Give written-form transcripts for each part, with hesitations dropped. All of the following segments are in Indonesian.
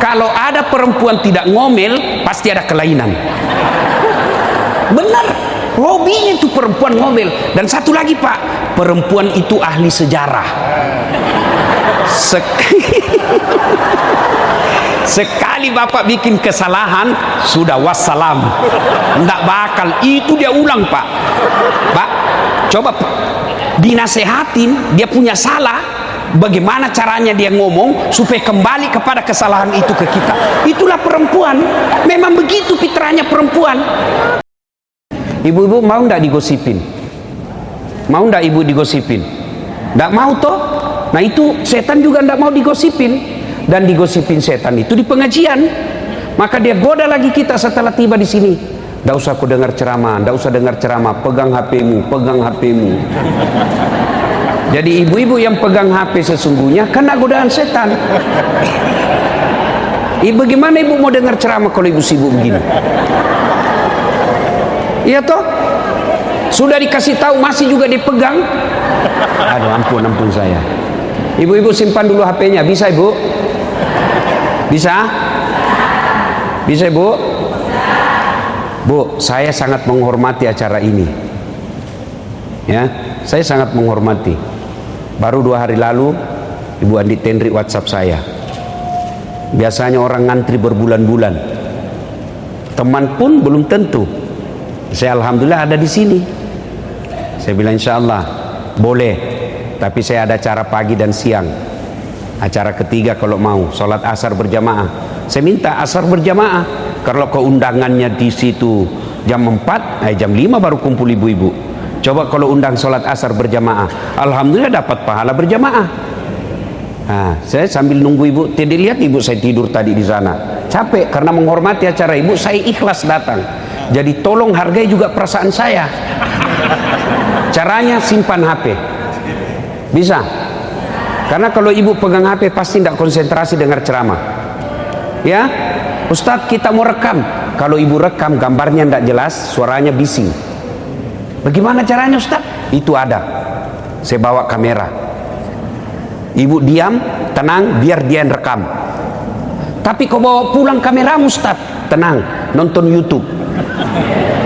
kalau ada perempuan tidak ngomel, pasti ada kelainan. Benar, hobinya itu perempuan ngomel. Dan satu lagi Pak, perempuan itu ahli sejarah. Sekali Bapak bikin kesalahan, sudah wassalam, nggak bakal itu dia ulang Pak. Pak, coba dinasehatin, dia punya salah, bagaimana caranya dia ngomong supaya kembali kepada kesalahan itu ke kita. Itulah perempuan, memang begitu fitrahnya perempuan. Ibu-ibu mau ndak digosipin? Mau ndak ibu digosipin? Ndak mau toh? Nah itu setan juga ndak mau digosipin. Dan digosipin setan itu di pengajian. Maka dia goda lagi kita setelah tiba di sini. Ndak usah aku dengar ceramah, ndak usah dengar ceramah, pegang HP-mu, pegang HP-mu. Jadi ibu-ibu yang pegang HP sesungguhnya kena godaan setan. Bagaimana ibu mau dengar ceramah kalau ibu sibuk begini? Iya toh? Sudah dikasih tahu masih juga dipegang. Aduh, ampun saya. Ibu-ibu simpan dulu HP-nya, bisa ibu? Bisa? Bisa ibu? Bu, saya sangat menghormati acara ini. Ya, saya sangat menghormati. Baru 2 hari lalu Ibu Andi Tendri WhatsApp saya. Biasanya orang ngantri berbulan-bulan. Teman pun belum tentu. Saya alhamdulillah ada di sini. Saya bilang insya Allah boleh, tapi saya ada acara pagi dan siang. Acara ketiga kalau mau, sholat asar berjamaah. Saya minta asar berjamaah. Kalau keundangannya di situ jam 4, jam 5 baru kumpul ibu-ibu. Coba kalau undang sholat asar berjamaah, alhamdulillah dapat pahala berjamaah. Nah, saya sambil nunggu ibu, tidak lihat ibu saya tidur tadi di sana. Capek karena menghormati acara ibu, saya ikhlas datang. Jadi tolong hargai juga perasaan saya. Caranya simpan HP. Bisa? Karena kalau ibu pegang HP pasti tidak konsentrasi dengar ceramah. Ya, Ustadz kita mau rekam. Kalau ibu rekam gambarnya tidak jelas, suaranya bising. Bagaimana caranya Ustadz? Itu ada. Saya bawa kamera. Ibu diam, tenang, biar dia yang rekam. Tapi kau bawa pulang kameramu Ustadz, tenang, nonton YouTube.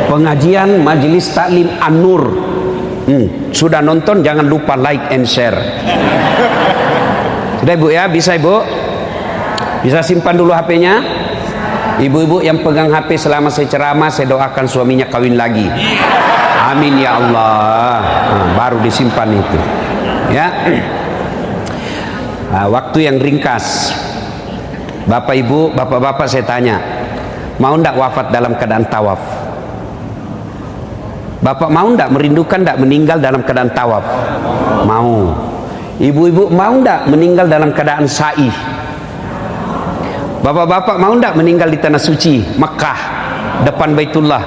Pengajian Majelis Taklim An-Nur. Sudah nonton, jangan lupa like and share. Sudah ibu ya, bisa ibu? Bisa simpan dulu HP-nya. Ibu-ibu yang pegang HP selama saya ceramah, saya doakan suaminya kawin lagi. Amin ya Allah. Baru disimpan itu. Ya. Waktu yang ringkas. Bapak ibu, bapak-bapak saya tanya, mau ndak wafat dalam keadaan tawaf? Bapak mau ndak merindukan ndak meninggal dalam keadaan tawaf? Mau. Ibu-ibu mau ndak meninggal dalam keadaan sa'i? Bapak-bapak mau ndak meninggal di tanah suci Mekah depan Baitullah?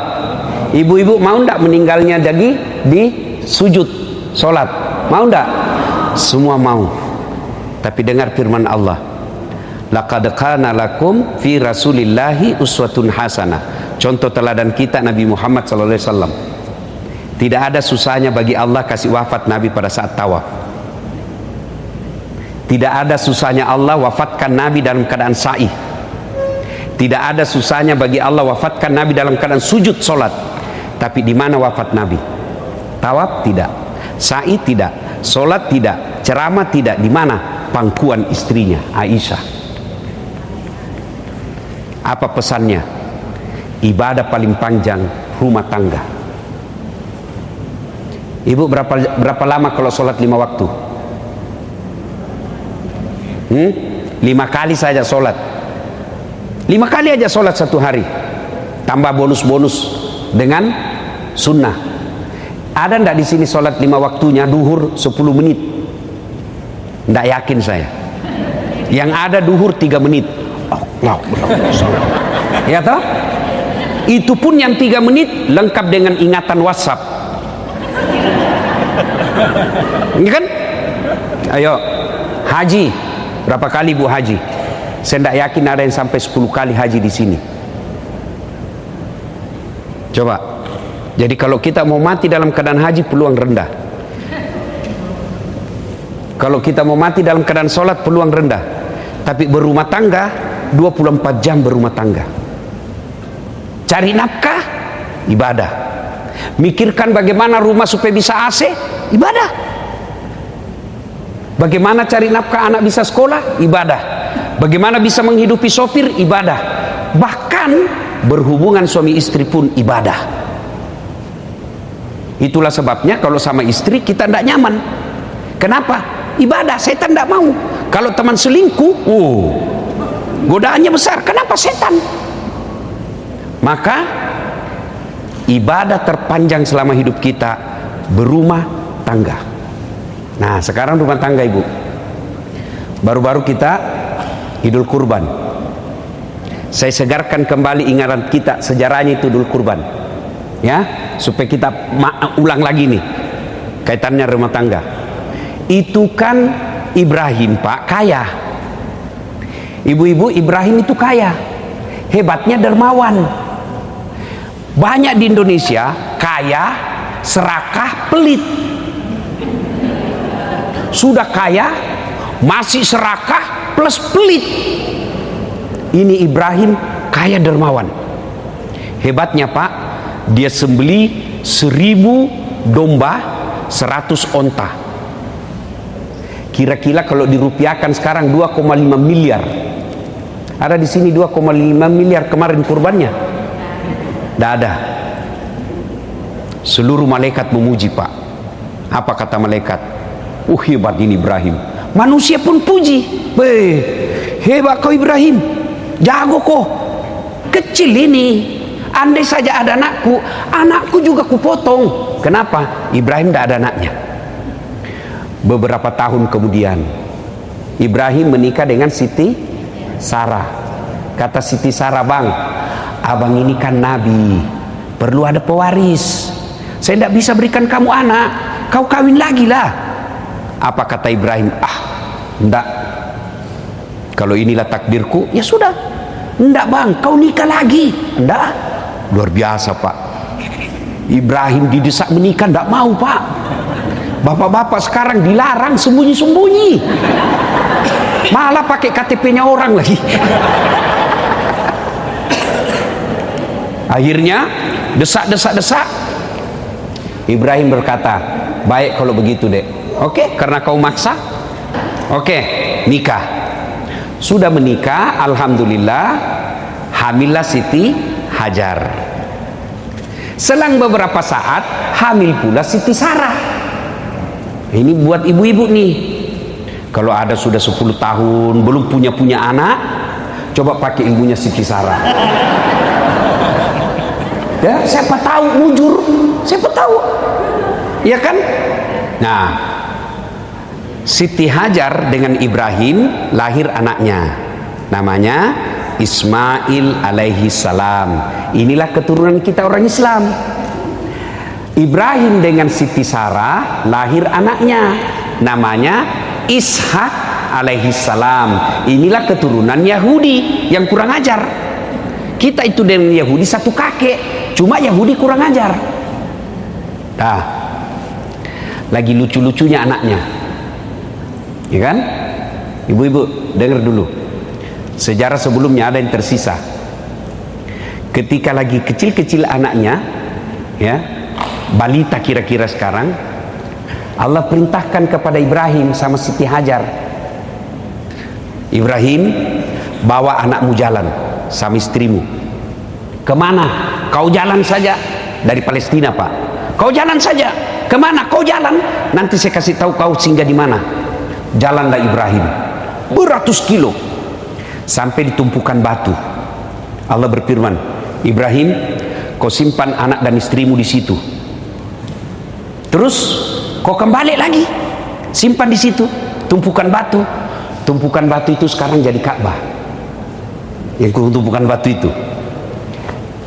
Ibu-ibu mau ndak meninggalnya di sujud solat? Mau ndak? Semua mau. Tapi dengar firman Allah, laqad kana lakum fi rasulillahi uswatun hasanah. Contoh teladan kita Nabi Muhammad SAW. Tidak ada susahnya bagi Allah kasih wafat Nabi pada saat tawaf. Tidak ada susahnya Allah wafatkan Nabi dalam keadaan sa'i. Tidak ada susahnya bagi Allah wafatkan Nabi dalam keadaan sujud solat. Tapi di mana wafat Nabi? Tawaf tidak, sa'i tidak, solat tidak, ceramah tidak. Di mana? Pangkuan istrinya Aisyah. Apa pesannya? Ibadah paling panjang rumah tangga. Ibu berapa lama kalau sholat 5 waktu? 5 kali saja sholat. 5 kali aja sholat satu hari. Tambah bonus-bonus dengan sunnah. Ada ndak di sini sholat 5 waktunya duhur 10 menit? Ndak yakin saya. Yang ada duhur 3 menit. Ya toh? Itu pun yang 3 menit lengkap dengan ingatan WhatsApp. Ini kan? Ayo, haji. Berapa kali bu haji? Saya tidak yakin ada yang sampai 10 kali haji di sini. Coba. Jadi kalau kita mau mati dalam keadaan haji, peluang rendah. Kalau kita mau mati dalam keadaan sholat, peluang rendah. Tapi berumah tangga, 24 jam berumah tangga. Cari nafkah, ibadah. Mikirkan bagaimana rumah supaya bisa AC, ibadah. Bagaimana cari nafkah anak bisa sekolah, ibadah. Bagaimana bisa menghidupi sopir, ibadah. Bahkan berhubungan suami istri pun ibadah. Itulah sebabnya kalau sama istri kita tidak nyaman. Kenapa? Ibadah, setan tidak mau. Kalau teman selingkuh, godaannya besar. Kenapa? Setan. Maka ibadah terpanjang selama hidup kita berumah tangga. Nah, sekarang rumah tangga, Ibu. Baru-baru kita Idul Kurban. Saya segarkan kembali ingatan kita, sejarahnya itu Idul Kurban. Ya, supaya kita ulang lagi nih kaitannya rumah tangga. Itu kan Ibrahim, Pak, kaya. Ibu-ibu, Ibrahim itu kaya. Hebatnya dermawan. Banyak di Indonesia kaya, serakah, pelit. Sudah kaya, masih serakah plus pelit. Ini Ibrahim kaya dermawan. Hebatnya, Pak, dia sembeli 1000 domba, 100 onta. Kira-kira kalau dirupiahkan sekarang 2,5 miliar. Ada di sini 2,5 miliar kemarin kurbannya? Tidak ada. Seluruh malaikat memuji, Pak. Apa kata malaikat? Hebat ini Ibrahim. Manusia pun puji. Hebat kau Ibrahim. Jago kau. Kecil ini. Andai saja ada anakku juga kupotong. Kenapa? Ibrahim tidak ada anaknya. Beberapa tahun kemudian Ibrahim menikah dengan Siti Sarah. Kata Siti Sarah, bang, abang ini kan nabi, perlu ada pewaris. Saya tidak bisa berikan kamu anak, kau kawin lagi lah. Apa kata Ibrahim? Enggak. Kalau inilah takdirku, ya sudah. Enggak bang, kau nikah lagi. Enggak. Luar biasa, Pak. Ibrahim didesak menikah, enggak mau, Pak. Bapak-bapak sekarang dilarang sembunyi-sembunyi. Malah pakai KTP-nya orang lagi. Akhirnya desak. Ibrahim berkata, baik kalau begitu, Dek. Oke, karena kau maksa. Oke, nikah. Sudah menikah, alhamdulillah, hamillah Siti Hajar. Selang beberapa saat, hamil pula Siti Sarah. Ini buat ibu-ibu nih. Kalau ada sudah 10 tahun belum punya anak, coba pakai ilmunya Siti Sarah. Ya, siapa tahu mujur, siapa tahu. Ya kan? Nah, Siti Hajar dengan Ibrahim lahir anaknya. Namanya Ismail alaihi salam. Inilah keturunan kita orang Islam. Ibrahim dengan Siti Sarah lahir anaknya, namanya Ishak alaihi salam. Inilah keturunan Yahudi yang kurang ajar. Kita itu dengan Yahudi satu kakek, cuma Yahudi kurang ajar. Nah, lagi lucu-lucunya anaknya, ya kan? Ibu-ibu dengar dulu. Sejarah sebelumnya ada yang tersisa. Ketika lagi kecil-kecil anaknya, ya, balita kira-kira sekarang, Allah perintahkan kepada Ibrahim sama Siti Hajar, Ibrahim, bawa anakmu jalan sama istrimu. Kemana? Kau jalan saja. Dari Palestina, Pak. Kau jalan saja. Kemana? Kau jalan. Nanti saya kasih tahu kau singgah di mana. Jalanlah Ibrahim beratus kilo sampai di tumpukan batu. Allah berfirman, Ibrahim, kau simpan anak dan istrimu di situ. Terus kau kembali lagi, simpan di situ, tumpukan batu. Tumpukan batu itu sekarang jadi Ka'bah. Yang tumpukan batu itu.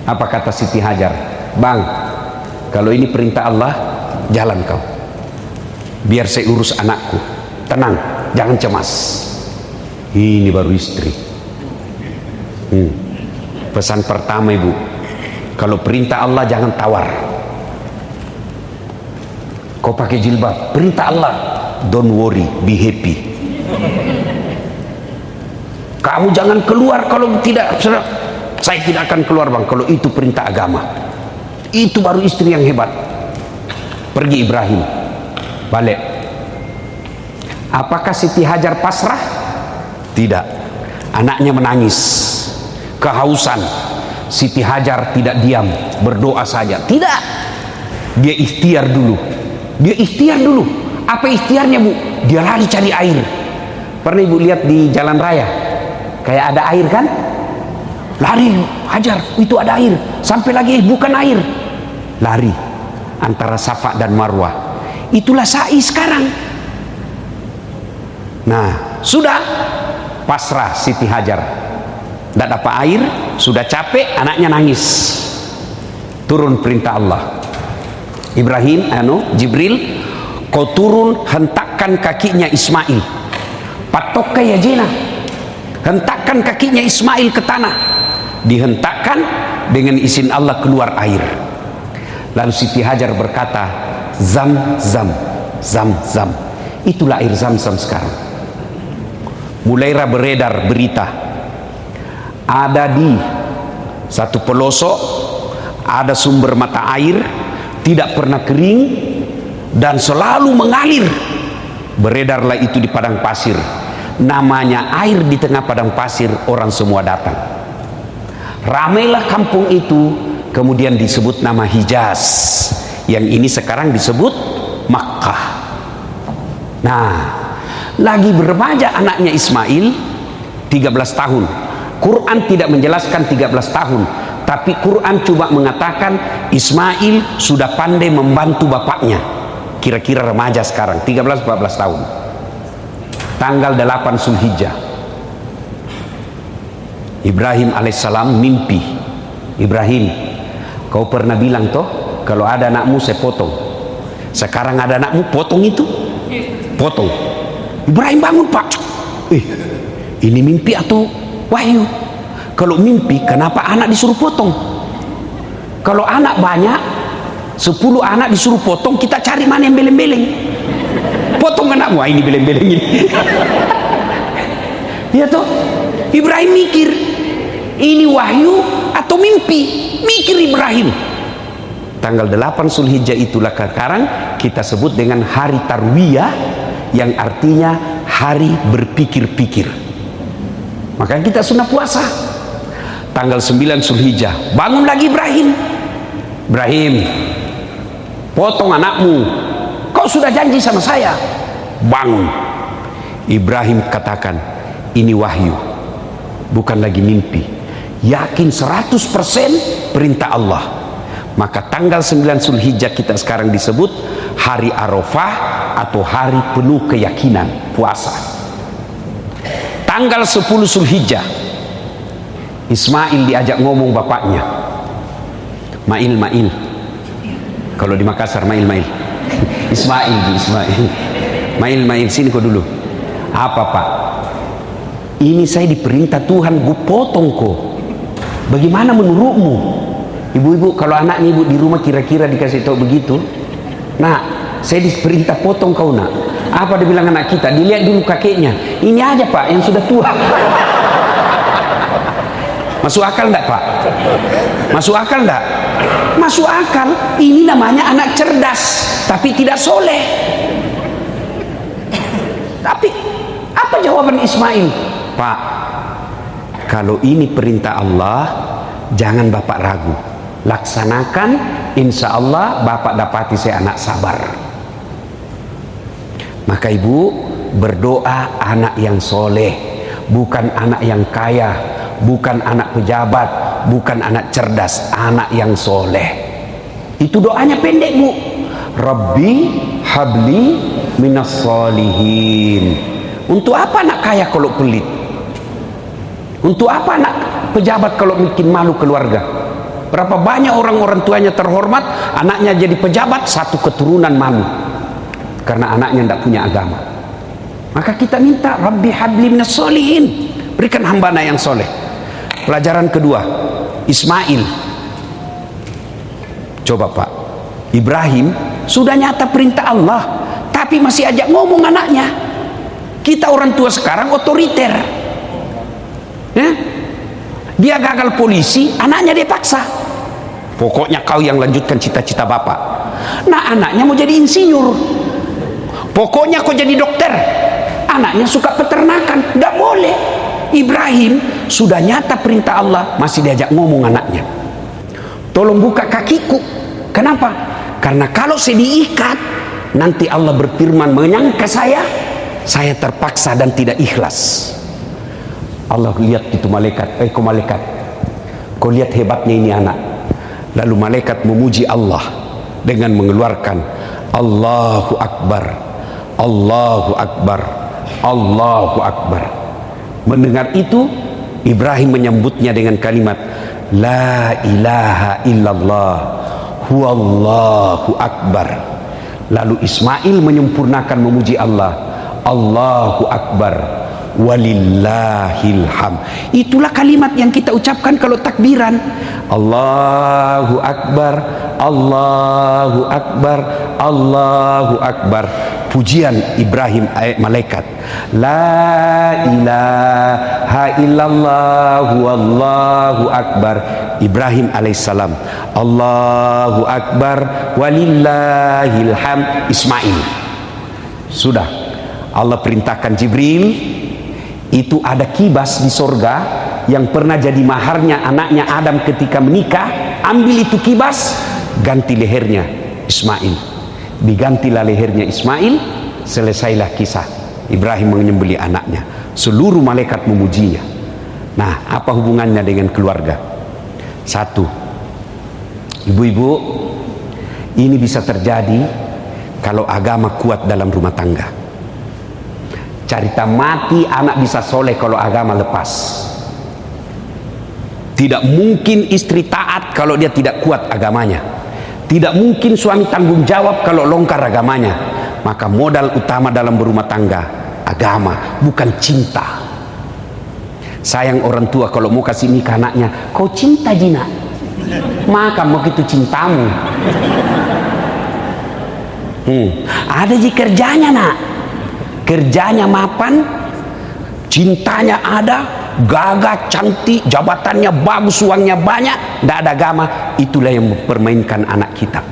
Apa kata Siti Hajar? Bang, kalau ini perintah Allah, jalan kau. Biar saya urus anakku. Tenang, jangan cemas. Ini baru istri. Pesan pertama, Ibu, kalau perintah Allah jangan tawar. Kau pakai jilbab, perintah Allah, don't worry, be happy. kamu jangan keluar kalau tidak. Saya tidak akan keluar bang kalau itu perintah agama. Itu baru istri yang hebat. Pergi Ibrahim, balik. Apakah Siti Hajar pasrah? Tidak. Anaknya menangis, kehausan. Siti Hajar tidak diam, berdoa saja. Tidak. Dia ikhtiar dulu. Dia ikhtiar dulu. Apa ikhtiarnya, Bu? Dia lari cari air. Pernah Ibu lihat di jalan raya? Kayak ada air kan? Lari, Hajar, itu ada air. Sampai lagi, bukan air. Lari antara Safa dan Marwah. Itulah sa'i sekarang. Nah, sudah pasrah Siti Hajar. Tidak dapat air, sudah capek, anaknya nangis. Turun perintah Allah. Ibrahim, Jibril, kau turun, hentakkan kakinya Ismail. Patok ya jina. Hentakkan kakinya Ismail ke tanah. Dihentakkan, dengan izin Allah keluar air. Lalu Siti Hajar berkata, Zam, zam, zam, zam. Itulah air Zam-Zam sekarang. Mulailah beredar berita. Ada di satu pelosok, ada sumber mata air, tidak pernah kering, dan selalu mengalir. Beredarlah itu di padang pasir. Namanya air di tengah padang pasir, orang semua datang. Ramailah kampung itu, kemudian disebut nama Hijaz, yang ini sekarang disebut Makkah. Nah, lagi beremaja anaknya Ismail, 13 tahun. Quran tidak menjelaskan 13 tahun, tapi Quran cuma mengatakan Ismail sudah pandai membantu bapaknya. Kira-kira remaja sekarang, 13-14 tahun. Tanggal 8 Zulhijjah, Ibrahim alaihissalam mimpi. Ibrahim, kau pernah bilang toh kalau ada anakmu saya potong. Sekarang ada anakmu, potong itu, potong. Ibrahim bangun, Pak. Ini mimpi atau wahyu? Kalau mimpi, kenapa anak disuruh potong? Kalau anak banyak, 10 anak disuruh potong, kita cari mana yang beleng-beleng. Potong anakmu, ini beleng-beleng ini. Ya toh, Ibrahim mikir, ini wahyu atau mimpi? Mikir Ibrahim. Tanggal 8 Zulhijjah itulah sekarang kita sebut dengan hari Tarwiyah, yang artinya hari berpikir-pikir. Maka kita sunnah puasa. Tanggal 9 Zulhijjah, bangun lagi Ibrahim. Ibrahim, potong anakmu. Kau sudah janji sama saya. Bangun. Ibrahim katakan, ini wahyu, bukan lagi mimpi. Yakin 100% perintah Allah. Maka tanggal 9 Zulhijjah kita sekarang disebut hari Arafah atau hari penuh keyakinan, puasa. Tanggal 10 Zulhijjah, Ismail diajak ngomong bapaknya. Mail. Kalau di Makassar Mail. Ismail. Mail, sini kau dulu. Apa Pak? Ini saya diperintah Tuhan, gue potong kok. Bagaimana menurutmu? Ibu-ibu, kalau anaknya ibu di rumah kira-kira dikasih tahu begitu, nah, saya diperintah potong kau nak. Apa dia bilang anak kita? Dilihat dulu kakeknya. Ini aja Pak, yang sudah tua. Masuk akal enggak Pak? Masuk akal enggak? Masuk akal. Ini namanya anak cerdas, tapi tidak soleh. Tapi apa jawaban Ismail? Pak, kalau ini perintah Allah, jangan Bapak ragu. Laksanakan, insya Allah Bapak dapati saya anak sabar. Maka ibu berdoa anak yang soleh, bukan anak yang kaya, bukan anak pejabat, bukan anak cerdas, anak yang soleh. Itu doanya pendek bu. Rabbi habli minas solihin. Untuk apa anak kaya kalau pelit? Untuk apa anak pejabat kalau bikin malu keluarga? Berapa banyak orang tuanya terhormat, anaknya jadi pejabat, satu keturunan malu karena anaknya tidak punya agama. Maka kita minta Rabbi habli minas solihin, berikan hamba yang soleh. Pelajaran kedua, Ismail. Coba Pak, Ibrahim sudah nyata perintah Allah, tapi masih ajak ngomong anaknya. Kita orang tua sekarang otoriter. Ya? Dia gagal polisi, anaknya dia paksa. Pokoknya kau yang lanjutkan cita-cita bapak. Nah, anaknya mau jadi insinyur. Pokoknya kau jadi dokter. Anaknya suka peternakan, tidak boleh. Ibrahim sudah nyata perintah Allah, masih diajak ngomong anaknya. Tolong buka kakiku. Kenapa? Karena kalau saya diikat, nanti Allah berfirman menyangka saya terpaksa dan tidak ikhlas. Allah lihat itu malaikat, kau malaikat, kau lihat hebatnya ini anak. Lalu malaikat memuji Allah dengan mengeluarkan Allahu Akbar, Allahu Akbar, Allahu Akbar. Mendengar itu, Ibrahim menyambutnya dengan kalimat La ilaha illallah huwallahu akbar. Lalu Ismail menyempurnakan memuji Allah, Allahu Akbar walillahil ham. Itulah kalimat yang kita ucapkan kalau takbiran. Allahu Akbar, Allahu Akbar, Allahu Akbar. Pujian Ibrahim malaikat. La ilaha illallah wallahu akbar. Ibrahim alaihissalam. Allahu Akbar walillahil ham. Ismail. Sudah. Allah perintahkan Jibril, itu ada kibas di sorga yang pernah jadi maharnya anaknya Adam ketika menikah. Ambil itu kibas, ganti lehernya Ismail. Digantilah lehernya Ismail, selesailah kisah Ibrahim menyembelih anaknya. Seluruh malaikat memujinya. Nah, apa hubungannya dengan keluarga? Satu, ibu-ibu, ini bisa terjadi kalau agama kuat dalam rumah tangga. Carita mati anak bisa soleh kalau agama lepas. Tidak mungkin istri taat kalau dia tidak kuat agamanya. Tidak mungkin suami tanggung jawab kalau longgar agamanya. Maka modal utama dalam berumah tangga agama, bukan cinta. Sayang orang tua kalau mau kasih nikah anaknya, kau cinta Jina, maka mau gitu cintamu. Ada ji kerjanya nak, kerjanya mapan, cintanya ada, gagah, cantik, jabatannya bagus, uangnya banyak, tidak ada agama. Itulah yang mempermainkan anak kita.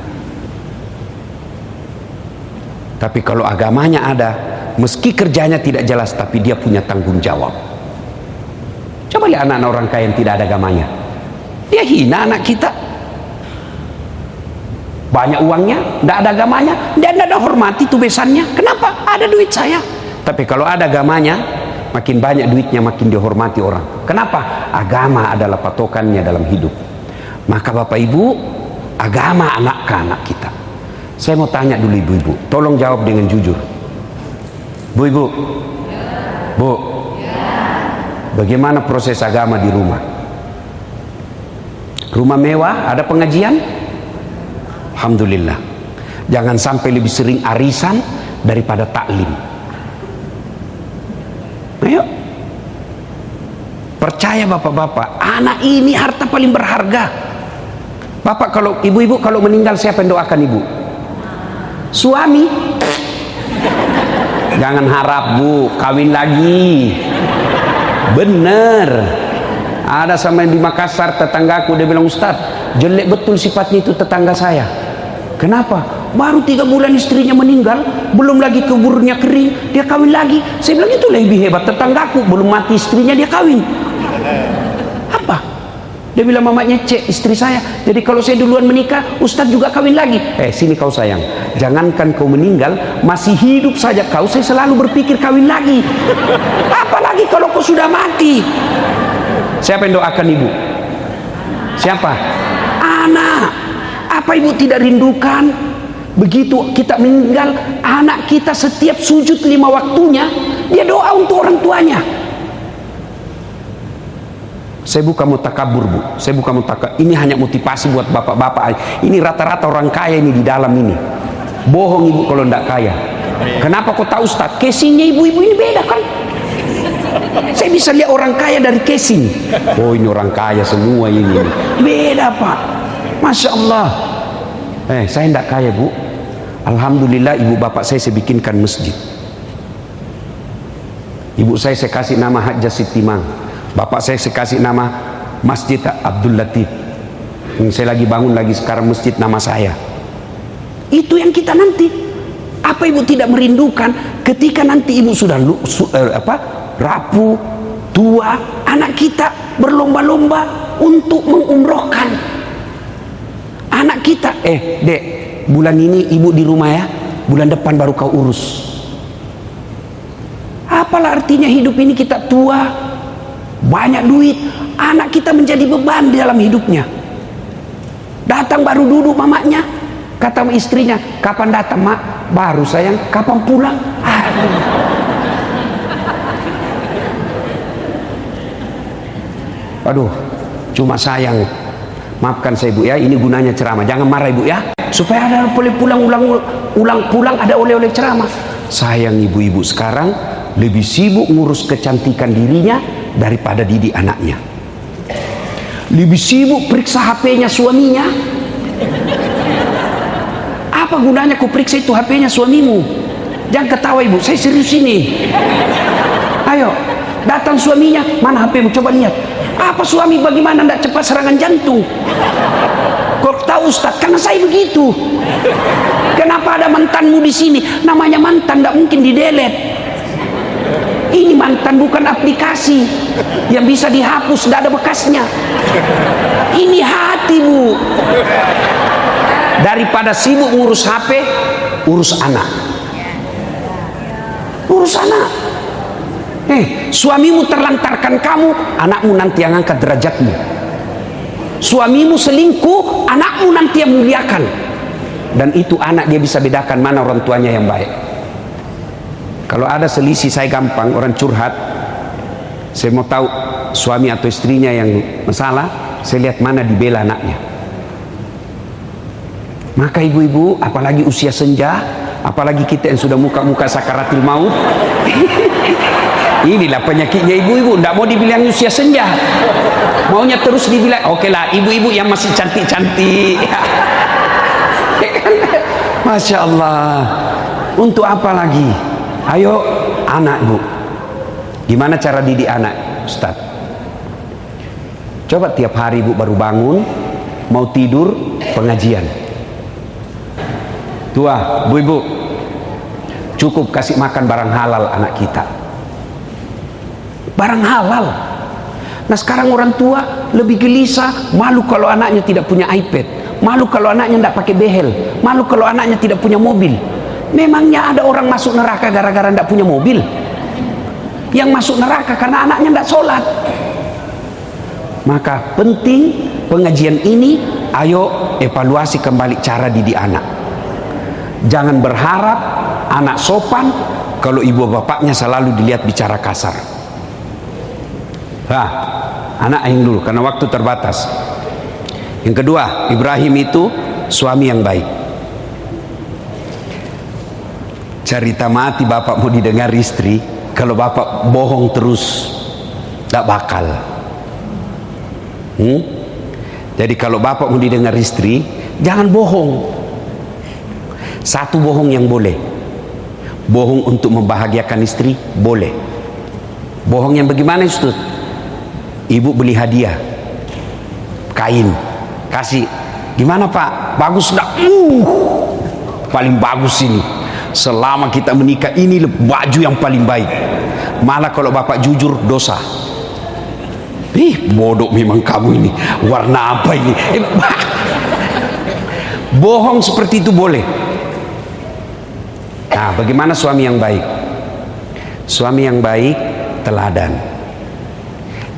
Tapi kalau agamanya ada, meski kerjanya tidak jelas, tapi dia punya tanggung jawab. Coba lihat anak-anak orang kaya yang tidak ada agamanya, dia hina anak kita. Banyak uangnya, tidak ada agamanya, dia tidak ada hormati itu besannya. Kenapa? Ada duit saya. Tapi kalau ada agamanya, makin banyak duitnya, makin dihormati orang. Kenapa? Agama adalah patokannya dalam hidup. Maka Bapak Ibu, agama anak kita. Saya mau tanya dulu ibu-ibu, tolong jawab dengan jujur. Bu ibu, bu, bagaimana proses agama di rumah? Rumah mewah, ada pengajian? Alhamdulillah. Jangan sampai lebih sering arisan daripada taklim. Ayo, percaya bapak-bapak, anak ini harta paling berharga. Bapak kalau ibu-ibu kalau meninggal, siapa yang doakan ibu? Suami. Jangan harap bu kawin lagi. Bener. Ada sama yang di Makassar tetanggaku, dia bilang, Ustaz, jelek betul sifatnya itu tetangga saya. Kenapa? Baru 3 bulan istrinya meninggal, belum lagi kuburnya kering, dia kawin lagi. Saya bilang, itu lebih hebat tetanggaku, belum mati istrinya dia kawin. Apa? Dia bilang, mamanya cek istri saya, jadi kalau saya duluan menikah, Ustadz juga kawin lagi. Sini kau sayang, jangankan kau meninggal, masih hidup saja kau, saya selalu berpikir kawin lagi. Apalagi kalau kau sudah mati. Siapa yang doakan ibu? Siapa? Anak. Apa ibu tidak rindukan? Begitu kita meninggal, anak kita setiap sujud 5 waktunya, dia doa untuk orang tuanya. Saya bukan mau takabur bu, saya bukan mau ini hanya motivasi buat bapak-bapak. Ini rata-rata orang kaya ini di dalam ini. Bohong ibu kalau tidak kaya. Kenapa kau tahu Ustaz? Casingnya ibu-ibu ini beda kan? Saya bisa lihat orang kaya dari casing. Oh ini orang kaya semua ini. Beda pak. Masya Allah. Saya tidak kaya bu. Alhamdulillah ibu bapak saya bikinkan masjid. Ibu saya kasih nama Hajjah Sitimang. Bapak saya kasih nama Masjid Abdul Latif. Saya lagi bangun lagi sekarang masjid nama saya. Itu yang kita nanti. Apa ibu tidak merindukan ketika nanti ibu sudah rapuh, tua, anak kita berlomba-lomba untuk mengumrohkan anak kita. Dek, bulan ini ibu di rumah ya, bulan depan baru kau urus. Apalah artinya hidup ini kita tua, banyak duit, anak kita menjadi beban di dalam hidupnya. Datang baru duduk mamanya, kata istrinya, kapan datang mak? Baru sayang, kapan pulang? Aduh, cuma sayang. Maafkan saya ibu ya, ini gunanya ceramah. Jangan marah ibu ya, supaya ada boleh pulang ada oleh-oleh ceramah. Sayang ibu-ibu sekarang lebih sibuk ngurus kecantikan dirinya daripada didik anaknya. Lebih sibuk periksa HP-nya suaminya. Apa gunanya kau periksa itu HP-nya suamimu? Jangan ketawa ibu, saya serius ini. Ayo, datang suaminya, mana HP-mu, coba lihat. Apa suami bagaimana tidak cepat serangan jantung? Kau tahu Ustaz, karena saya begitu. Kenapa ada mantanmu di sini? Namanya mantan, tidak mungkin di-delete. Ini mantan bukan aplikasi yang bisa dihapus, tidak ada bekasnya. Ini hati bu. Daripada sibuk ngurus HP, urus anak. Urus anak. Suamimu terlantarkan kamu, anakmu nanti yang angkat derajatmu. Suamimu selingkuh, anakmu nanti yang muliakan. Dan itu anak dia bisa bedakan mana orang tuanya yang baik. Kalau ada selisih saya gampang, orang curhat, saya mau tahu suami atau istrinya yang masalah, saya lihat mana dibela anaknya. Maka ibu-ibu, apalagi usia senja, apalagi kita yang sudah muka-muka sakaratul maut, inilah penyakitnya ibu-ibu, tidak mau dibilang usia senja, maunya terus dibilang, oke lah ibu-ibu yang masih cantik-cantik. Masya Allah, untuk apa lagi? Ayo anak bu, gimana cara didik anak Ustaz? Coba tiap hari bu baru bangun, mau tidur, pengajian. Tua, bu ibu, cukup kasih makan barang halal anak kita. Barang halal. Nah sekarang orang tua lebih gelisah, malu kalau anaknya tidak punya iPad, malu kalau anaknya tidak pakai behel, malu kalau anaknya tidak punya mobil. Memangnya ada orang masuk neraka gara-gara tidak punya mobil? Yang masuk neraka karena anaknya tidak sholat. Maka penting pengajian ini, ayo evaluasi kembali cara didik anak. Jangan berharap anak sopan kalau ibu bapaknya selalu dilihat bicara kasar. Anak yang dulu karena waktu terbatas. Yang kedua, Ibrahim itu suami yang baik. Cerita mati bapak mau didengar istri, kalau bapak bohong terus tidak bakal. Jadi kalau bapak mau didengar istri, jangan bohong. Satu bohong yang boleh, bohong untuk membahagiakan istri boleh. Bohong yang bagaimana Ustaz? Ibu beli hadiah kain, kasih, gimana pak, bagus enggak? Paling bagus ini, selama kita menikah ini baju yang paling baik. Malah kalau bapak jujur dosa. Bodoh memang kamu ini, warna apa ini? Bohong seperti itu boleh. Nah, bagaimana suami yang baik? Suami yang baik teladan.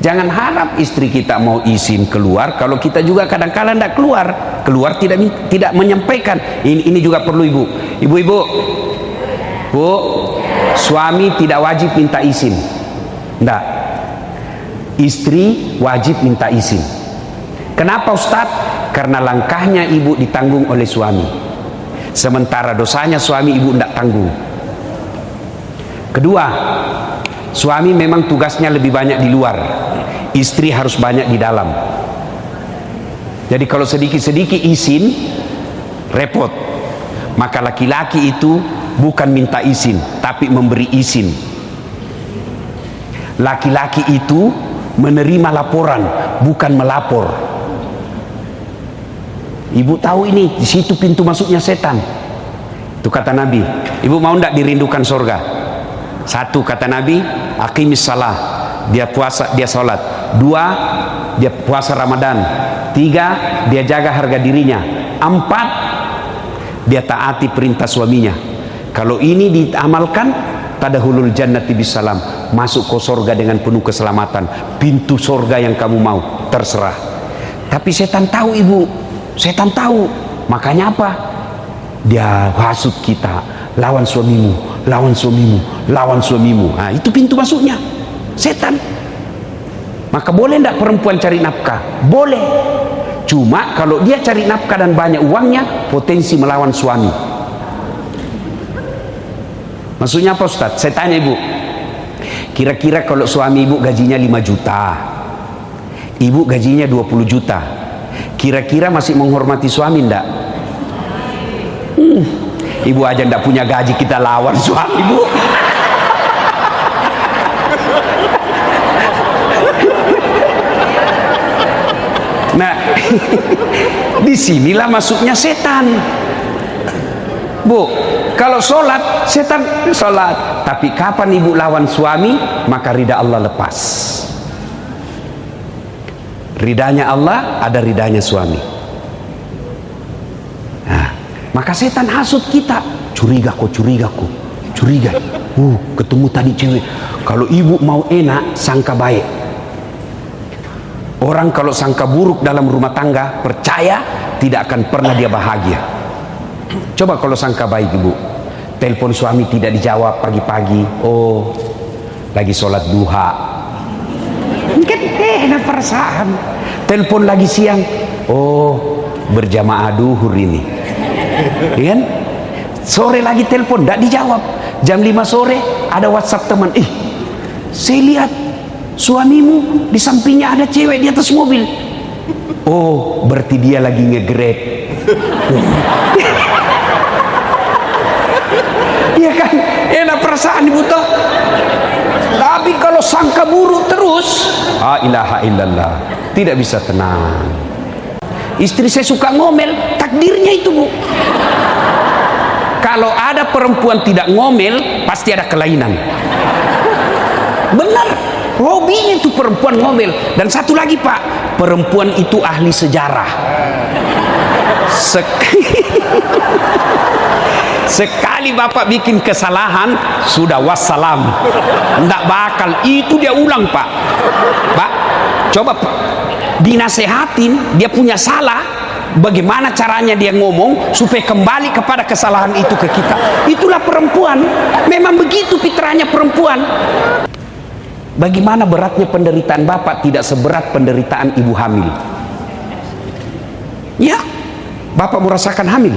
Jangan harap istri kita mau izin keluar kalau kita juga kadang-kadang tidak keluar tidak menyampaikan. Ini juga perlu ibu. Ibu-ibu, bu, suami tidak wajib minta izin. Tidak. Istri wajib minta izin. Kenapa Ustadz? Karena langkahnya ibu ditanggung oleh suami, sementara dosanya suami ibu tidak tanggung. Kedua, suami memang tugasnya lebih banyak di luar, istri harus banyak di dalam. Jadi kalau sedikit-sedikit izin repot. Maka laki-laki itu bukan minta izin tapi memberi izin. Laki-laki itu menerima laporan, bukan melapor. Ibu tahu ini, di situ pintu masuknya setan. Itu kata Nabi. Ibu mau ndak dirindukan surga? Satu, kata Nabi, aqimis salah, dia puasa, dia sholat. Dua, dia puasa Ramadan. Tiga, dia jaga harga dirinya. Empat, dia taati perintah suaminya. Kalau ini diamalkan, tadkhulul jannati bisalam, masuk ke surga dengan penuh keselamatan. Pintu surga yang kamu mau, terserah. Tapi setan tahu, ibu, setan tahu. Makanya apa? Dia hasut kita, lawan suamimu, lawan suamimu, lawan suamimu. Nah, itu pintu masuknya setan. Maka boleh enggak perempuan cari nafkah? Boleh. Cuma kalau dia cari nafkah dan banyak uangnya, potensi melawan suami. Maksudnya apa, Ustaz? Saya tanya ibu, kira-kira kalau suami ibu gajinya 5 juta, ibu gajinya 20 juta, kira-kira masih menghormati suami enggak? Ibu aja enggak punya gaji, kita lawan suami ibu. Nah, disinilah masuknya setan. Bu, kalau sholat, setan sholat. Tapi kapan ibu lawan suami, maka ridha Allah lepas. Ridhanya Allah, ada ridhanya suami. Nah, maka setan hasut kita. Curiga kok, curiga kok, curiga. Ketemu tadi cewek. Kalau ibu mau enak, sangka baik. Orang kalau sangka buruk dalam rumah tangga, percaya tidak akan pernah dia bahagia. Coba kalau sangka baik, ibu, telepon suami tidak dijawab pagi-pagi, oh lagi sholat duha, mungkin enak perasaan. Telepon lagi siang, oh berjamaah duhur ini, kan? Sore lagi telepon tidak dijawab, jam 5 sore ada WhatsApp teman, saya lihat suamimu di sampingnya ada cewek di atas mobil. Oh, berarti dia lagi nge-grab. Iya kan? Enak perasaan ibu toh. Tapi kalau sangka buruk terus, la ilaha illallah, tidak bisa tenang. Istri saya suka ngomel, takdirnya itu, bu. Kalau ada perempuan tidak ngomel, pasti ada kelainan. Benar. Hobinya itu perempuan ngomel. Dan satu lagi, pak, perempuan itu ahli sejarah. Sekali bapak bikin kesalahan, sudah wassalam, ndak bakal itu dia ulang, pak. Pak, coba pak, dinasehatin, dia punya salah, bagaimana caranya dia ngomong supaya kembali kepada kesalahan itu ke kita. Itulah perempuan, memang begitu fitrahnya perempuan. Bagaimana beratnya penderitaan bapak tidak seberat penderitaan ibu hamil. Ya, bapak merasakan hamil,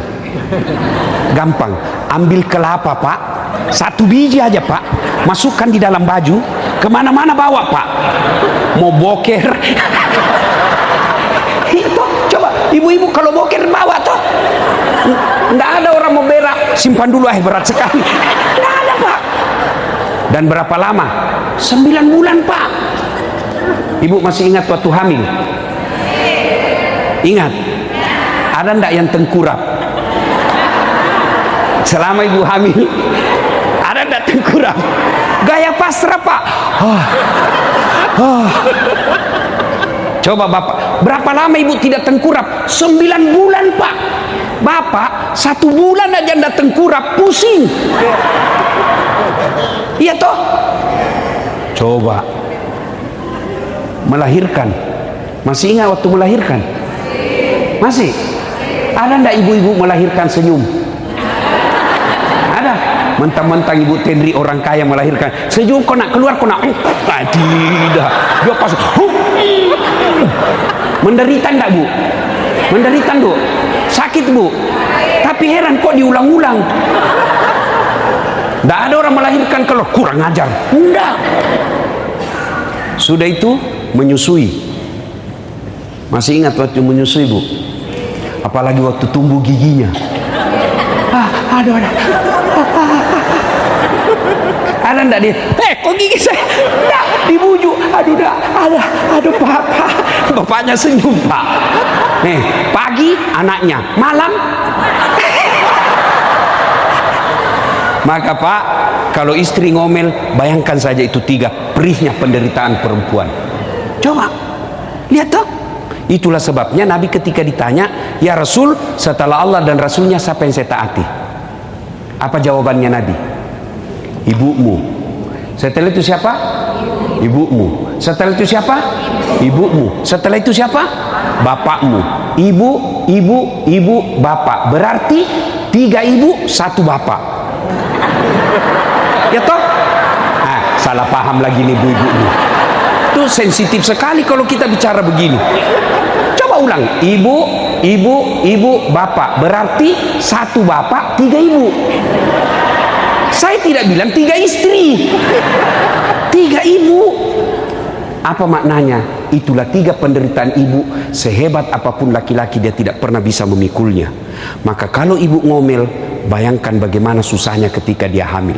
gampang, ambil kelapa, pak, 1 biji aja, pak, masukkan di dalam baju, kemana-mana bawa, pak, mau boker. Itu coba ibu-ibu kalau boker bawa toh, nggak ada orang mau berak, simpan dulu, berat sekali, nggak ada, pak. Dan berapa lama? 9 bulan, pak. Ibu masih ingat waktu hamil? Ingat? Ada ndak yang tengkurap? Selama ibu hamil, ada ndak tengkurap? Gaya pasrah, pak. Coba bapak, berapa lama ibu tidak tengkurap? 9 bulan, pak. Bapak 1 bulan aja ndak tengkurap, pusing. Iya toh? Coba melahirkan, masih ingat waktu melahirkan? Masih? Ada ndak ibu-ibu melahirkan senyum? Ada? Mentang-mentang ibu Tendri orang kaya melahirkan, senyum kau nak keluar, kau nak tadi dah dia pas. Menderita ndak, bu? Menderita, bu? Sakit, bu? Tapi heran kok diulang-ulang. Tidak ada orang melahirkan kalau kurang ajar. Enggak. Sudah itu menyusui. Masih ingat waktu menyusui, bu? Apalagi waktu tumbuh giginya. Ada. Ada enggak dia? kok gigi saya? Enggak, dibujuk. Aduh Papa. Bapaknya senyum, Pak. Nih, pagi anaknya, malam. Maka Pak, kalau istri ngomel, bayangkan saja itu 3 perihnya penderitaan perempuan. Coba, lihat toh. Itulah sebabnya Nabi ketika ditanya, ya Rasul, setelah Allah dan Rasulnya siapa yang saya taati? Apa jawabannya Nabi? Ibumu. Setelah itu siapa? Ibumu. Setelah itu siapa? Ibumu. Setelah itu siapa? Bapakmu. Ibu, bapak. Berarti 3 ibu, 1 bapak. Ya toh? Salah paham lagi nih ibu-ibu nih. Itu sensitif sekali kalau kita bicara begini. Coba ulang. Ibu, bapak. Berarti 1 bapak, 3 ibu. Saya tidak bilang 3 istri, 3 ibu. Apa maknanya? Itulah 3 penderitaan ibu. Sehebat apapun laki-laki, dia tidak pernah bisa memikulnya. Maka kalau ibu ngomel, bayangkan bagaimana susahnya ketika dia hamil.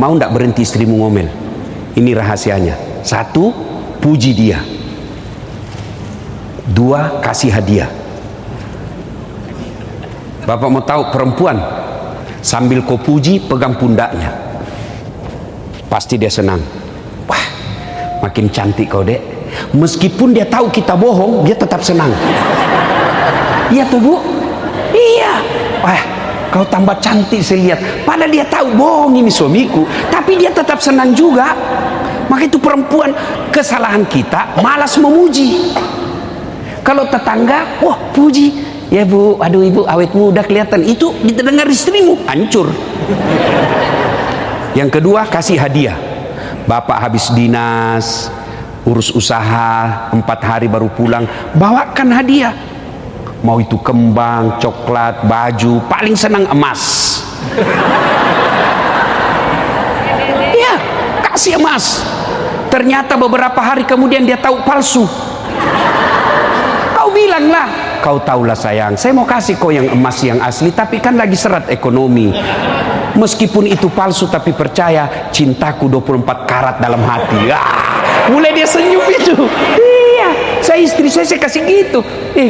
Mau tidak berhenti istrimu ngomel? Ini rahasianya. 1, puji dia. 2, kasih hadiah. Bapak mau tahu perempuan, sambil kau puji, pegang pundaknya, pasti dia senang. Wah, makin cantik kau dek. Meskipun dia tahu kita bohong, dia tetap senang. Iya tuh Bu? Iya. Wah, kau tambah cantik saya lihat. Padahal dia tahu bohong ini suamiku, tapi dia tetap senang juga. Maka itu perempuan, kesalahan kita malas memuji. Kalau tetangga, wah puji, ya Bu, aduh Ibu awet muda kelihatan. Itu didengar istrimu, hancur. Yang kedua, kasih hadiah. Bapak habis dinas, urus usaha, 4 hari baru pulang, bawakan hadiah. Mau itu kembang, coklat, baju, paling senang emas. Ya, kasih emas. Ternyata beberapa hari kemudian dia tahu palsu. Kau bilanglah, kau tahulah sayang, saya mau kasih kau yang emas yang asli, tapi kan lagi serat ekonomi. Meskipun itu palsu, tapi percaya, cintaku 24 karat dalam hati. Mulai dia senyum itu. Iya, saya istri saya kasih gitu.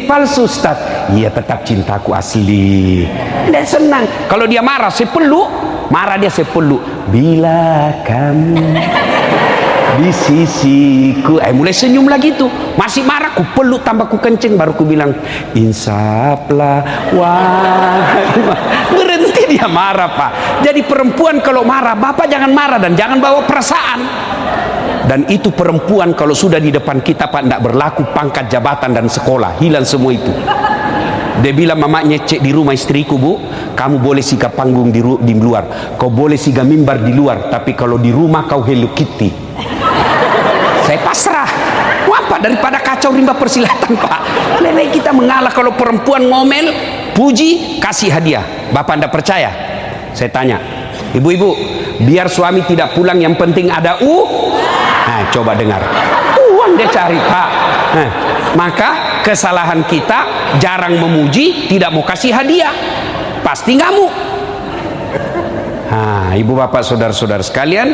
Palsu Ustaz. Iya, tetap cintaku asli. Dia senang. Kalau dia marah, saya peluk. Marah dia, saya peluk. Bila kamu di sisiku, mulai senyum lagi tuh. Masih marah, ku peluk tambah ku kenceng, baru ku bilang insaflah, wah. Berhenti dia marah Pak. Jadi perempuan kalau marah, bapak jangan marah dan jangan bawa perasaan. Dan itu perempuan kalau sudah di depan kita Pak, tidak berlaku pangkat jabatan dan sekolah, hilang semua itu. Dia bilang mamanya, cek di rumah istriku Bu, kamu boleh siga panggung di luar, kau boleh siga mimbar di luar, tapi kalau di rumah kau Hello Kitty. Saya pasrah. Apa daripada kacau rimba persilatan Pak. Nenek kita mengalah. Kalau perempuan ngomel, puji, kasih hadiah. Bapak anda percaya? Saya tanya, ibu-ibu, biar suami tidak pulang yang penting ada coba dengar, uang dia cari Pak. Maka kesalahan kita jarang memuji, tidak mau kasih hadiah, pasti ngamuk. Ibu bapak saudara-saudara sekalian,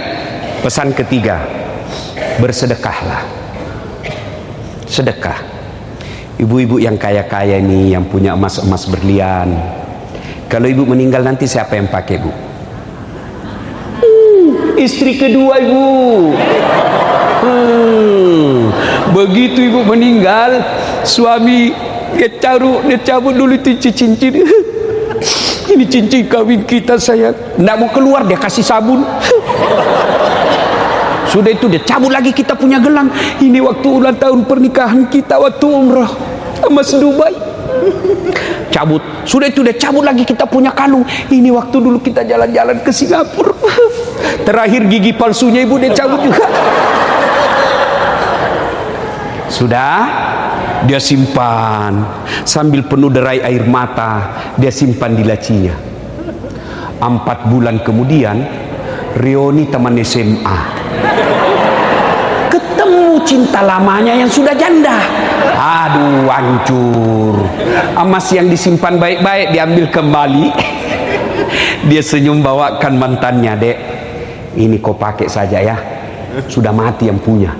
pesan ketiga, bersedekahlah. Sedekah. Ibu-ibu yang kaya-kaya ini, yang punya emas-emas berlian, kalau ibu meninggal nanti siapa yang pakai Bu? Istri kedua ibu. Begitu ibu meninggal, suami dia cabut dulu itu cincin. Ini cincin kawin kita sayang. Nggak mau keluar, dia kasih sabun. Sudah itu dia cabut lagi kita punya gelang. Ini waktu ulang tahun pernikahan kita waktu umrah emas Dubai. Cabut. Sudah itu dia cabut lagi kita punya kalung. Ini waktu dulu kita jalan-jalan ke Singapura. Terakhir gigi palsunya ibu dia cabut juga. Sudah dia simpan sambil penuh derai air mata, dia simpan di lacinya. 4 bulan kemudian reuni teman SMA, ketemu cinta lamanya yang sudah janda. Aduh, hancur. Emas yang disimpan baik-baik diambil kembali. Dia senyum bawakan mantannya, dek, Ini kau pakai saja ya, sudah mati yang punya.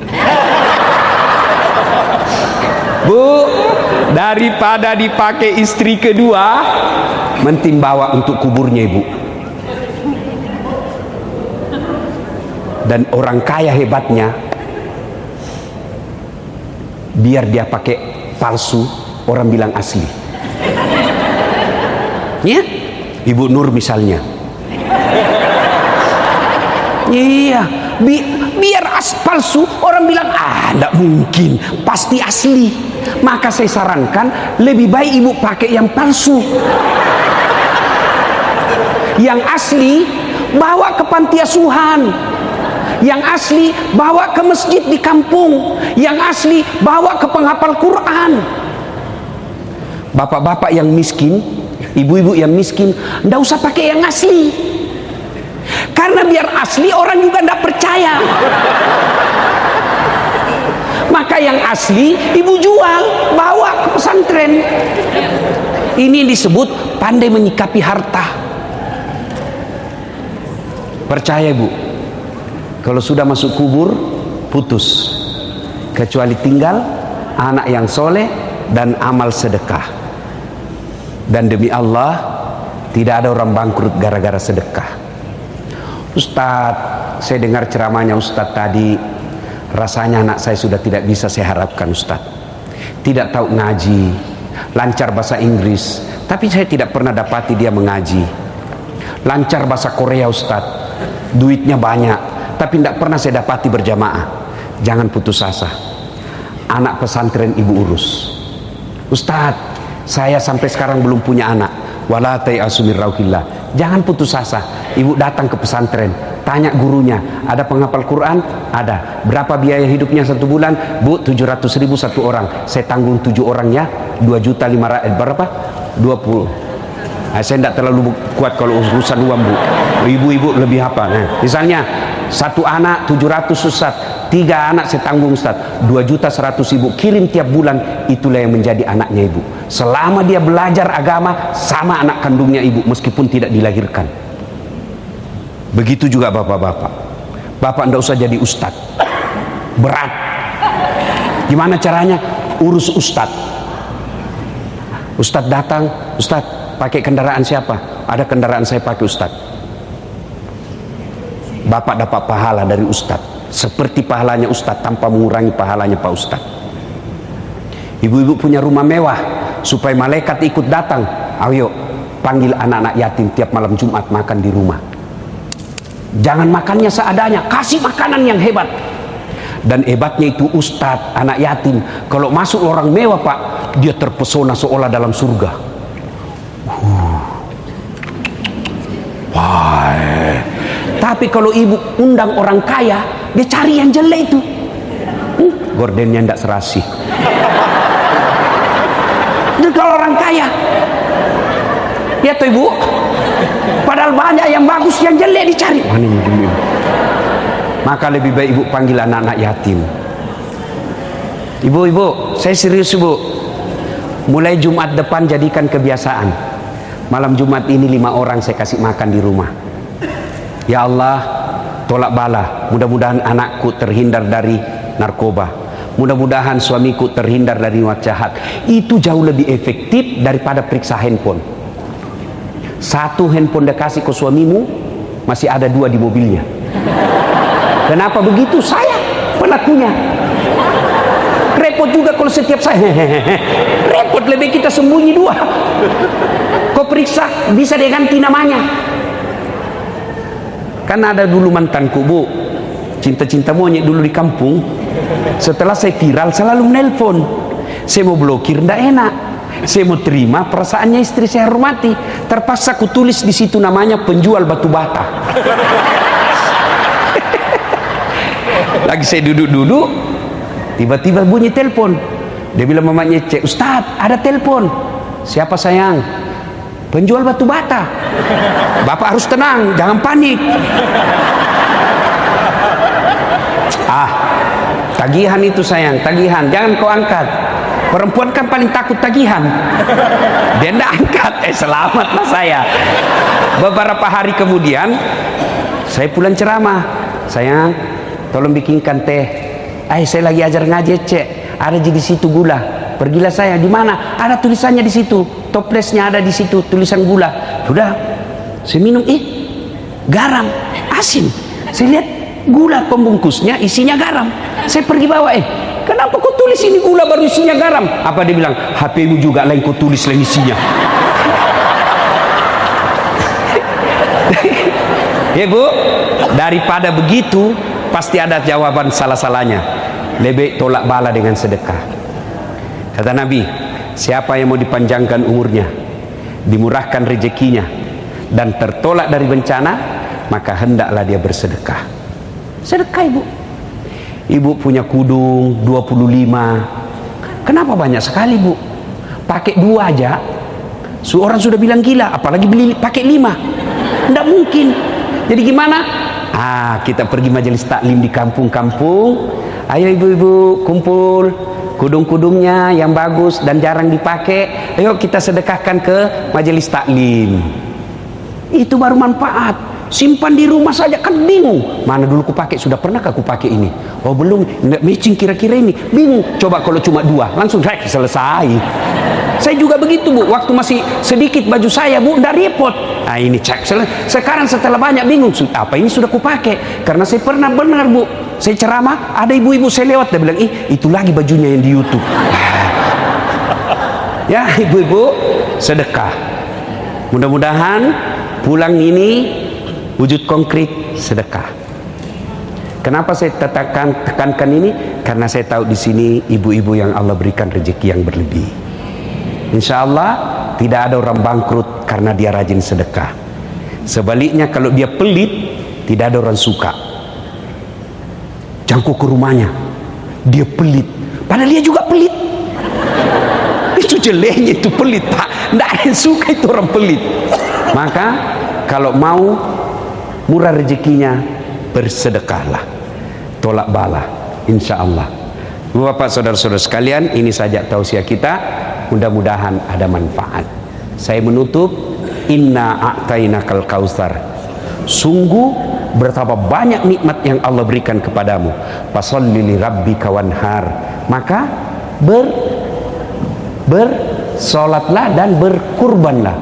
Bu, daripada dipakai istri kedua, mending bawa untuk kuburnya ibu. Dan orang kaya hebatnya, biar dia pakai palsu, orang bilang asli. Ya, Ibu Nur misalnya. Iya, biar palsu, orang bilang tidak mungkin, pasti asli. Maka saya sarankan lebih baik ibu pakai yang palsu. Yang asli bawa ke panti asuhan, yang asli bawa ke masjid di kampung, yang asli bawa ke penghafal Quran. Bapak-bapak yang miskin, ibu-ibu yang miskin, ndak usah pakai yang asli, karena biar asli orang juga ndak percaya. Maka yang asli ibu jual, bawa ke pesantren. Ini disebut pandai menyikapi harta. Percaya Bu, kalau sudah masuk kubur putus, kecuali tinggal anak yang soleh dan amal sedekah. Dan demi Allah, tidak ada orang bangkrut gara-gara sedekah. Ustadz, saya dengar ceramahnya Ustadz tadi, rasanya anak saya sudah tidak bisa saya harapkan Ustadz. Tidak tahu ngaji, lancar bahasa Inggris, tapi saya tidak pernah dapati dia mengaji. Lancar bahasa Korea Ustadz, duitnya banyak, tapi tidak pernah saya dapati berjamaah. Jangan putus asa, anak pesantren ibu urus. Ustadz, saya sampai sekarang belum punya anak. Wala tayasu min rauhillah. Jangan putus asa, ibu datang ke pesantren, tanya gurunya, ada penghafal Quran? Ada. Berapa biaya hidupnya satu bulan? Bu, 700.000 satu orang. Saya tanggung 7 orang ya, 2.500.000 berapa? 20. Nah, saya tidak terlalu kuat kalau urusan uang Bu. Ibu-ibu lebih apa? Nah, misalnya satu anak 700 Ustaz, 3 anak saya tanggung Ustaz, 2.100.000 kirim tiap bulan. Itulah yang menjadi anaknya ibu. Selama dia belajar agama sama anak kandungnya ibu, meskipun tidak dilahirkan. Begitu juga bapak-bapak. Bapak tidak usah jadi ustad, berat. Gimana caranya? Urus ustad. Ustad datang, Ustad pakai kendaraan siapa? Ada kendaraan saya pakai Ustad. Bapak dapat pahala dari Ustad, seperti pahalanya Ustad tanpa mengurangi pahalanya Pak Ustad. Ibu-ibu punya rumah mewah, supaya malaikat ikut datang. Ayo panggil anak-anak yatim tiap malam Jumat makan di rumah. Jangan makannya seadanya, kasih makanan yang hebat. Dan hebatnya itu Ustadz anak yatim, kalau masuk orang mewah Pak, dia terpesona seolah dalam surga. Wah. Tapi kalau ibu undang orang kaya, dia cari yang jelek itu. Gordennya ndak serasi. Dan kalau orang kaya, ya tuh ibu, padahal banyak yang bagus, yang jelek dicari. Mana ini dulu? Maka lebih baik ibu panggil anak-anak yatim. Ibu-ibu, saya serius ibu. Mulai Jumat depan jadikan kebiasaan. Malam Jumat ini 5 orang saya kasih makan di rumah. Ya Allah, tolak bala. Mudah-mudahan anakku terhindar dari narkoba. Mudah-mudahan suamiku terhindar dari niat jahat. Itu jauh lebih efektif daripada periksa handphone. 1 handphone dia kasih ke suamimu, masih ada 2 di mobilnya. Kenapa begitu? Saya pelakunya. Repot juga kalau setiap saya repot, lebih kita sembunyi 2. Kau periksa, bisa dia ganti namanya. Kan ada dulu mantanku Bu, cinta-cinta monyet dulu di kampung. Setelah saya viral selalu menelpon. Saya mau blokir ndak enak, saya mau terima perasaannya istri saya hormati. Terpaksa ku tulis di situ namanya penjual batu bata. Lagi saya duduk-duduk, tiba-tiba bunyi telepon. Dia bilang mamanya cek, Ustaz ada telepon. Siapa sayang? Penjual batu bata. Bapak harus tenang, jangan panik. Tagihan itu sayang, tagihan, jangan kau angkat. Perempuan kan paling takut tagihan. Dia tidak angkat, selamatlah saya. Beberapa hari kemudian Saya pulang ceramah, sayang, tolong bikinkan teh. Saya lagi ajar ngaji, cek. Ada di situ gula. Pergilah saya, di mana? Ada tulisannya di situ. Toplesnya ada di situ, tulisan gula. Sudah, saya minum, garam, asin. Saya lihat gula pembungkusnya isinya garam. Saya pergi bawa, kenapa kau tulis ini gula baru isinya garam? Apa dia bilang? HP-mu juga lain kau tulis lain isinya. Ya Bu, daripada begitu pasti ada jawaban salah-salahnya. Lebih tolak bala dengan sedekah. Kata Nabi, siapa yang mau dipanjangkan umurnya, dimurahkan rezekinya, dan tertolak dari bencana, maka hendaklah dia bersedekah. Sedekah Ibu. Ibu punya kudung 25. Kenapa banyak sekali Bu? Pakai 2 aja orang sudah bilang gila, apalagi beli pakai 5. Tidak mungkin. Jadi gimana? Kita pergi majelis taklim di kampung-kampung. Ayo ibu-ibu kumpul kudung-kudungnya yang bagus dan jarang dipakai. Ayo kita sedekahkan ke majelis taklim. Itu baru manfaat. Simpan di rumah saja kan bingung. Mana dulu ku pakai? Sudah pernahkah ku pakai ini? Oh belum. Nggak matching kira-kira ini. Bingung. Coba kalau cuma 2, langsung selesai. Saya juga begitu Bu. Waktu masih sedikit baju saya Bu, nggak repot. Ini cek. Sekarang setelah banyak bingung. Apa ini sudah ku pakai? Karena saya pernah benar Bu. Saya ceramah, ada ibu-ibu saya lewat, dia bilang, itu lagi bajunya yang di YouTube. Ya ibu-ibu, sedekah. Mudah-mudahan pulang ini wujud konkret sedekah. Kenapa saya tekankan ini? Karena saya tahu di sini ibu-ibu yang Allah berikan rezeki yang berlebih. Insya Allah tidak ada orang bangkrut karena dia rajin sedekah. Sebaliknya kalau dia pelit, tidak ada orang suka. Jangkau ke rumahnya, dia pelit, padahal dia juga pelit. Itu jeleknya, itu pelit Pak. Tidak ada yang suka itu orang pelit. Maka kalau mau murah rezekinya, bersedekahlah, tolak bala, insya Allah. Bapak saudara-saudara sekalian, ini saja tausiah kita. Mudah-mudahan ada manfaat. Saya menutup, inna a'tainakal kautsar. Sungguh betapa banyak nikmat yang Allah berikan kepadamu. Fasholli li rabbika wanhar. Maka bersolatlah dan berkurbanlah.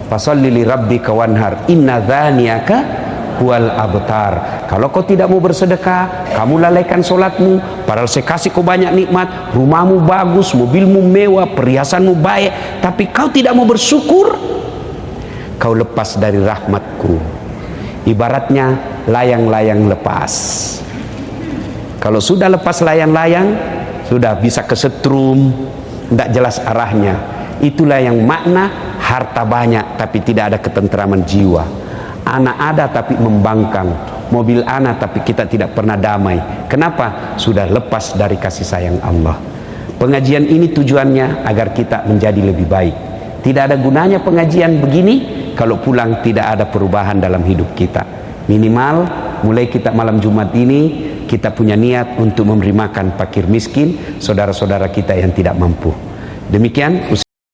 Fasholli li rabbika wanhar. Inna dzaniyaka huwal abtar. Kalau kau tidak mau bersedekah, kamu lalaikan solatmu. Padahal saya kasih kau banyak nikmat, rumahmu bagus, mobilmu mewah, perhiasanmu baik, tapi kau tidak mau bersyukur, kau lepas dari rahmatku. Ibaratnya layang-layang lepas. Kalau sudah lepas layang-layang, sudah bisa kesetrum, tidak jelas arahnya. Itulah yang makna harta banyak tapi tidak ada ketentraman jiwa. Anak ada tapi membangkang, mobil anak tapi kita tidak pernah damai. Kenapa? Sudah lepas dari kasih sayang Allah. Pengajian ini tujuannya agar kita menjadi lebih baik. Tidak ada gunanya pengajian begini kalau pulang tidak ada perubahan dalam hidup kita. Minimal mulai kita malam Jumat ini kita punya niat untuk memberi makan fakir miskin, saudara-saudara kita yang tidak mampu. Demikian